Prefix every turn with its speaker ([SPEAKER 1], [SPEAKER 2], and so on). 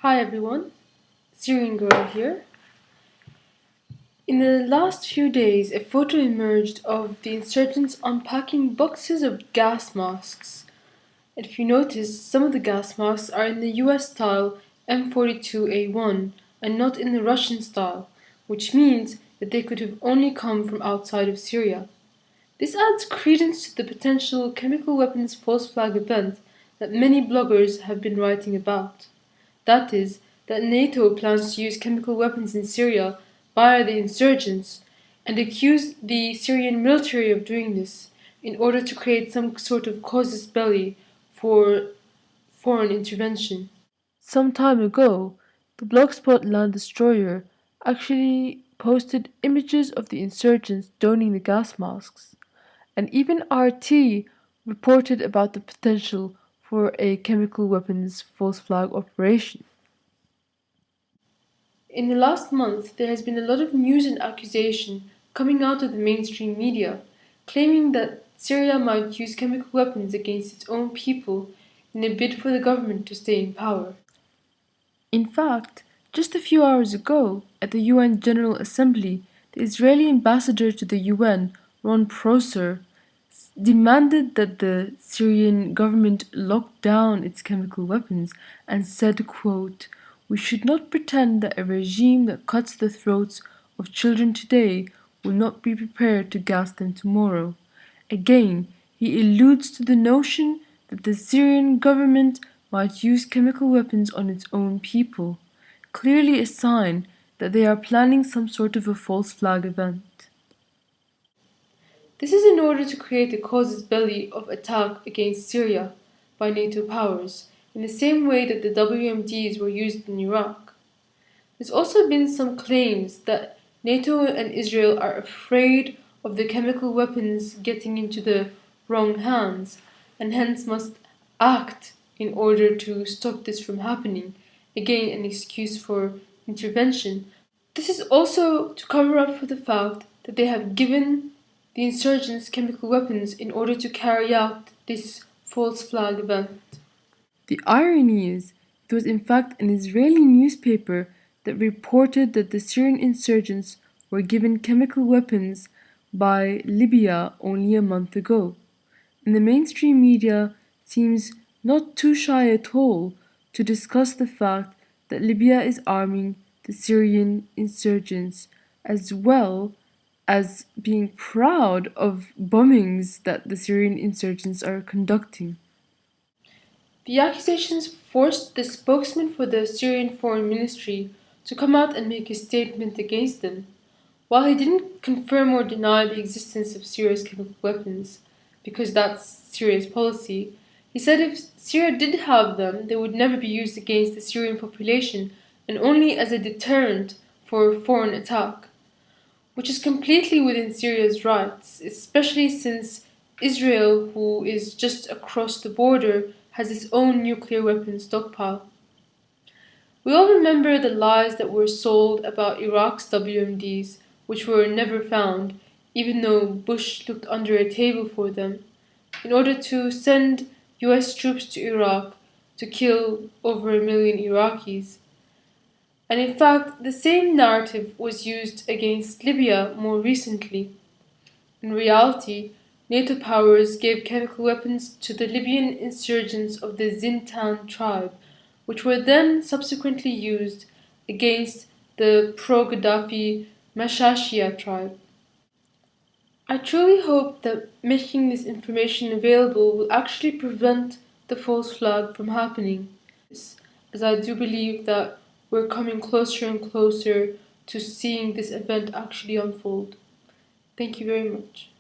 [SPEAKER 1] Hi everyone, Syrian girl here. In the last few days, a photo emerged of the insurgents unpacking boxes of gas masks. And if you notice, some of the gas masks are in the US style M42A1 and not in the Russian style, which means that they could have only come from outside of Syria. This adds credence to the potential chemical weapons false flag event that many bloggers have been writing about. That is, that NATO plans to use chemical weapons in Syria via the insurgents and accuse the Syrian military of doing this in order to create some sort of casus belli for foreign intervention. Some time ago, the Blogspot land destroyer actually posted images of the insurgents donning the gas masks, and even RT reported about the potential for a chemical weapons false flag operation. In the last month, there has been a lot of news and accusation coming out of the mainstream media, claiming that Syria might use chemical weapons against its own people in a bid for the government to stay in power. In fact, just a few hours ago, at the UN General Assembly, the Israeli ambassador to the UN, Ron Prosser, demanded that the Syrian government lock down its chemical weapons and said, quote, "We should not pretend that a regime that cuts the throats of children today will not be prepared to gas them tomorrow." Again, he alludes to the notion that the Syrian government might use chemical weapons on its own people, clearly a sign that they are planning some sort of a false flag event. This is in order to create a casus belli of attack against Syria by NATO powers, in the same way that the WMDs were used in Iraq. There's also been some claims that NATO and Israel are afraid of the chemical weapons getting into the wrong hands and hence must act in order to stop this from happening. Again, an excuse for intervention. This is also to cover up for the fact that they have given the insurgents chemical weapons in order to carry out this false flag event. The irony is, it was in fact an Israeli newspaper that reported that the Syrian insurgents were given chemical weapons by Libya only a month ago. And the mainstream media seems not too shy at all to discuss the fact that Libya is arming the Syrian insurgents as well as being proud of bombings that the Syrian insurgents are conducting. The accusations forced the spokesman for the Syrian Foreign Ministry to come out and make a statement against them. While he didn't confirm or deny the existence of Syria's chemical weapons, because that's Syria's policy, he said if Syria did have them, they would never be used against the Syrian population and only as a deterrent for foreign attack, which is completely within Syria's rights, especially since Israel, who is just across the border, has its own nuclear weapons stockpile. We all remember the lies that were sold about Iraq's WMDs, which were never found, even though Bush looked under a table for them, in order to send US troops to Iraq to kill over 1 million Iraqis. And in fact, the same narrative was used against Libya more recently. In reality, NATO powers gave chemical weapons to the Libyan insurgents of the Zintan tribe, which were then subsequently used against the pro-Gaddafi Mashashia tribe. I truly hope that making this information available will actually prevent the false flag from happening, as I do believe that we're coming closer and closer to seeing this event actually unfold. Thank you very much.